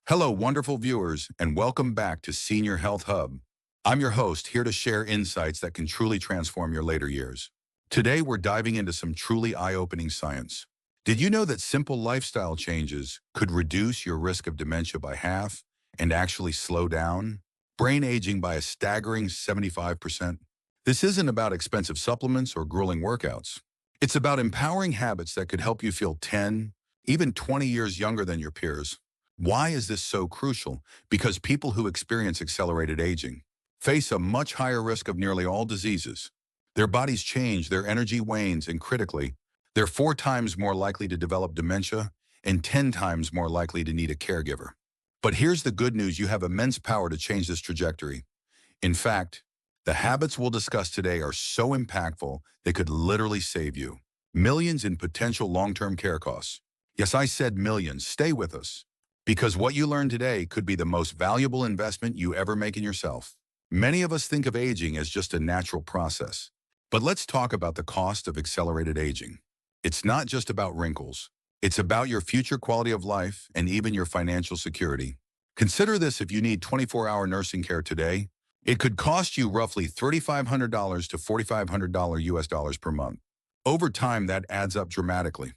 Hello, wonderful viewers, and welcome back to Senior Health Hub. I'm your host, here to share insights that can truly transform your later years. Today, we're diving into some truly eye-opening science. Did you know that simple lifestyle changes could reduce your risk of dementia by half and actually slow down brain aging by a staggering 75%? This isn't about expensive supplements or grueling workouts. It's about empowering habits that could help you feel 10, even 20 years younger than your peers. Why is this so crucial? Because people who experience accelerated aging face a much higher risk of nearly all diseases. Their bodies change, their energy wanes, and critically, they're 4 times more likely to develop dementia and 10 times more likely to need a caregiver. But here's the good news: you have immense power to change this trajectory. In fact, the habits we'll discuss today are so impactful they could literally save you millions in potential long-term care costs. Yes, I said millions. Stay with us, because what you learn today could be the most valuable investment you ever make in yourself. Many of us think of aging as just a natural process, but let's talk about the cost of accelerated aging. It's not just about wrinkles. It's about your future quality of life and even your financial security. Consider this: if you need 24-hour nursing care today, it could cost you roughly $3,500 to $4,500 US dollars per month. Over time, that adds up dramatically.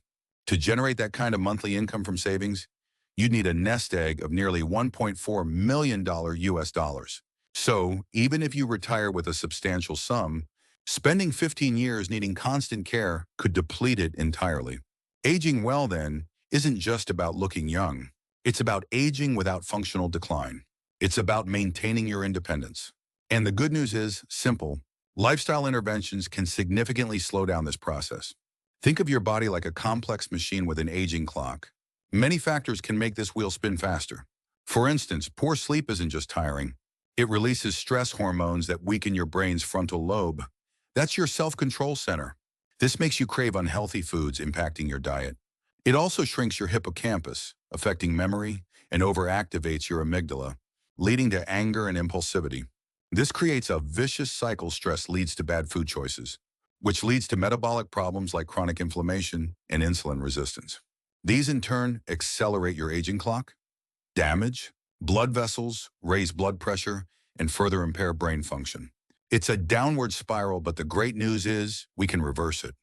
To generate that kind of monthly income from savings, you'd need a nest egg of nearly $1.4 million US dollars. So, even if you retire with a substantial sum, spending 15 years needing constant care could deplete it entirely. Aging well, then, isn't just about looking young. It's about aging without functional decline. It's about maintaining your independence. And the good news is simple: lifestyle interventions can significantly slow down this process. Think of your body like a complex machine with an aging clock. Many factors can make this wheel spin faster. For instance, poor sleep isn't just tiring. It releases stress hormones that weaken your brain's frontal lobe. That's your self-control center. This makes you crave unhealthy foods, impacting your diet. It also shrinks your hippocampus, affecting memory, and overactivates your amygdala, leading to anger and impulsivity. This creates a vicious cycle. Stress leads to bad food choices, which leads to metabolic problems like chronic inflammation and insulin resistance. These in turn accelerate your aging clock, damage blood vessels, raise blood pressure, and further impair brain function. It's a downward spiral, but the great news is we can reverse it.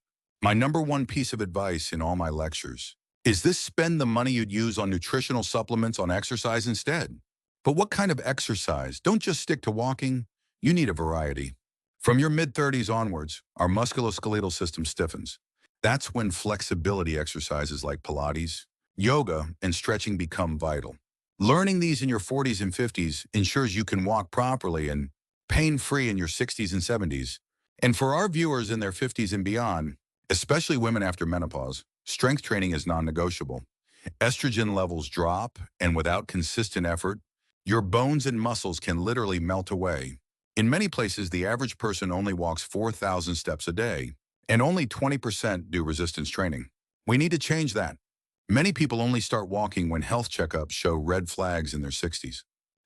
My number one piece of advice in all my lectures is this: spend the money you'd use on nutritional supplements on exercise instead. But what kind of exercise? Don't just stick to walking. You need a variety. From your mid-30s onwards, our musculoskeletal system stiffens. That's when flexibility exercises like Pilates, yoga, and stretching become vital. Learning these in your 40s and 50s ensures you can walk properly and pain-free in your 60s and 70s. And for our viewers in their 50s and beyond, especially women after menopause, strength training is non-negotiable. Estrogen levels drop, and without consistent effort, your bones and muscles can literally melt away. In many places, the average person only walks 4,000 steps a day, and only 20% do resistance training. We need to change that. Many people only start walking when health checkups show red flags in their 60s.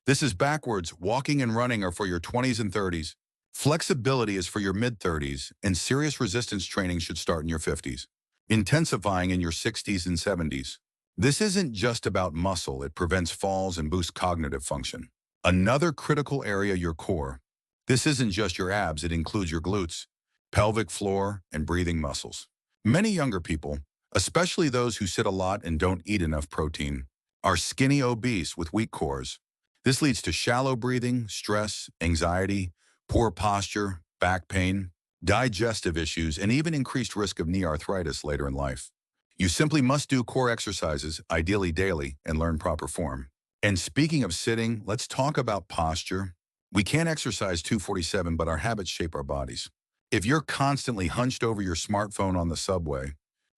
This is backwards. Walking and running are for your 20s and 30s. Flexibility is for your mid-30s, and serious resistance training should start in your 50s, intensifying in your 60s and 70s. This isn't just about muscle. It prevents falls and boosts cognitive function. Another critical area: your core. This isn't just your abs. It includes your glutes, pelvic floor, and breathing muscles. Many younger people, especially those who sit a lot and don't eat enough protein, are skinny obese with weak cores. This leads to shallow breathing, stress, anxiety, poor posture, back pain, digestive issues, and even increased risk of knee arthritis later in life. You simply must do core exercises, ideally daily, and learn proper form. And speaking of sitting, let's talk about posture. We can't exercise 247, but our habits shape our bodies. If you're constantly hunched over your smartphone on the subway,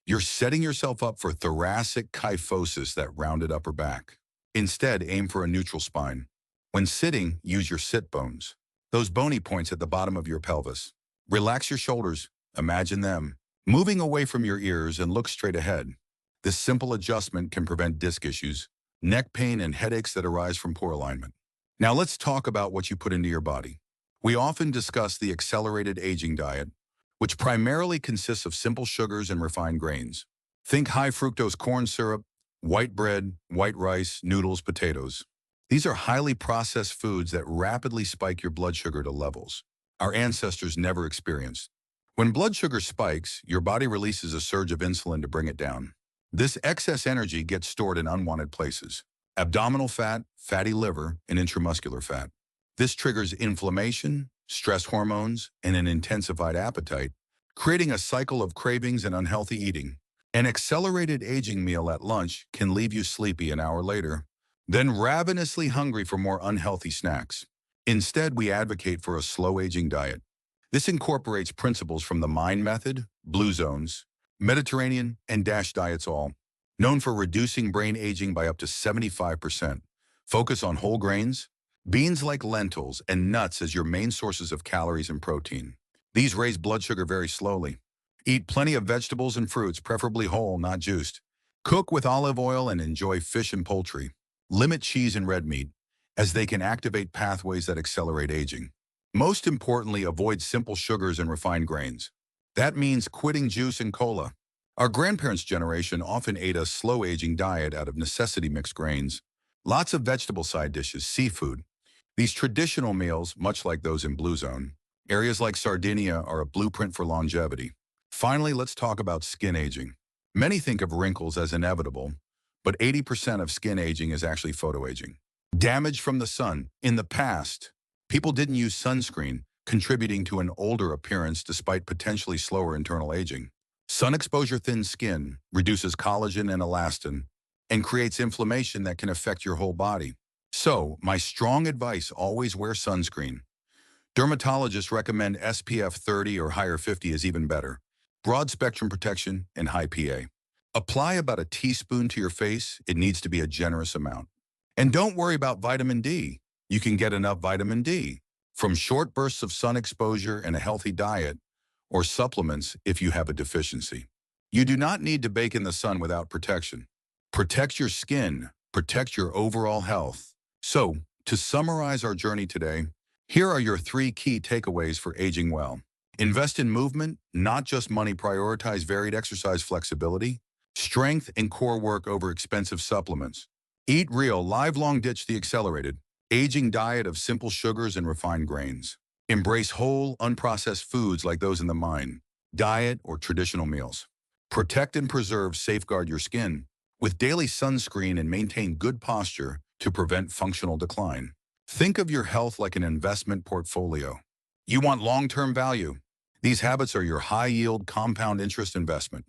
you're setting yourself up for thoracic kyphosis, that rounded upper back. Instead, aim for a neutral spine. When sitting, use your sit bones, those bony points at the bottom of your pelvis. Relax your shoulders, imagine them moving away from your ears, and look straight ahead. This simple adjustment can prevent disc issues, neck pain, and headaches that arise from poor alignment. Now let's talk about what you put into your body. We often discuss the accelerated aging diet, which primarily consists of simple sugars and refined grains. Think high fructose corn syrup, White bread, white rice, noodles, potatoes. These are highly processed foods that rapidly spike your blood sugar to levels our ancestors never experienced. When blood sugar spikes, your body releases a surge of insulin to bring it down. This excess energy gets stored in unwanted places: abdominal fat, fatty liver, and intramuscular fat. This triggers inflammation, stress hormones, and an intensified appetite, creating a cycle of cravings and unhealthy eating. An accelerated aging meal at lunch can leave you sleepy an hour later, then ravenously hungry for more unhealthy snacks. Instead, we advocate for a slow aging diet. This incorporates principles from the MIND method, Blue Zones, Mediterranean, and DASH diets, all known for reducing brain aging by up to 75%. Focus on whole grains, beans like lentils, and nuts as your main sources of calories and protein. These raise blood sugar very slowly. Eat plenty of vegetables and fruits, preferably whole, not juiced. Cook with olive oil and enjoy fish and poultry. Limit cheese and red meat, as they can activate pathways that accelerate aging. Most importantly, avoid simple sugars and refined grains. That means quitting juice and cola. Our grandparents' generation often ate a slow-aging diet out of necessity: mixed grains, lots of vegetable side dishes, seafood. These traditional meals, much like those in Blue Zone, areas like Sardinia, are a blueprint for longevity. Finally, let's talk about skin aging. Many think of wrinkles as inevitable, but 80% of skin aging is actually photoaging. Damage from the sun. In the past, people didn't use sunscreen, contributing to an older appearance despite potentially slower internal aging. Sun exposure thins skin, reduces collagen and elastin, and creates inflammation that can affect your whole body. So, my strong advice: always wear sunscreen. Dermatologists recommend SPF 30 or higher. 50 is even better. Broad spectrum protection and high PA. Apply about a teaspoon to your face. It needs to be a generous amount. And don't worry about vitamin D. You can get enough vitamin D from short bursts of sun exposure and a healthy diet, or supplements if you have a deficiency. You do not need to bake in the sun without protection. Protect your skin, protect your overall health. So, to summarize our journey today, here are your 3 key takeaways for aging well. Invest in movement, not just money. Prioritize varied exercise, flexibility, strength, and core work over expensive supplements. Eat real, live long. Ditch the accelerated, aging diet of simple sugars and refined grains. Embrace whole, unprocessed foods like those in the MIND diet or traditional meals. Protect and preserve, safeguard your skin with daily sunscreen and maintain good posture to prevent functional decline. Think of your health like an investment portfolio. You want long-term value. These habits are your high-yield compound interest investment.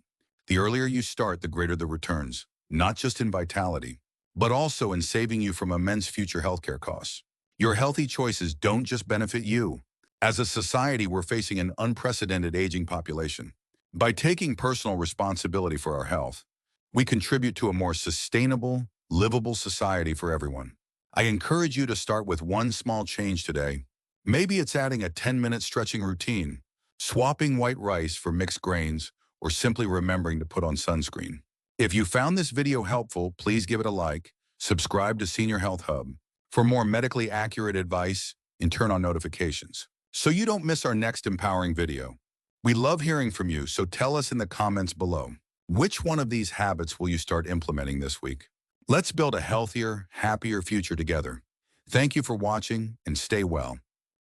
The earlier you start, the greater the returns, not just in vitality, but also in saving you from immense future healthcare costs. Your healthy choices don't just benefit you. As a society, we're facing an unprecedented aging population. By taking personal responsibility for our health, we contribute to a more sustainable, livable society for everyone. I encourage you to start with one small change today. Maybe it's adding a 10-minute stretching routine, swapping white rice for mixed grains, or simply remembering to put on sunscreen. If you found this video helpful, please give it a like, subscribe to Senior Health Hub for more medically accurate advice, and turn on notifications so you don't miss our next empowering video. We love hearing from you, so tell us in the comments below. Which one of these habits will you start implementing this week? Let's build a healthier, happier future together. Thank you for watching, and stay well.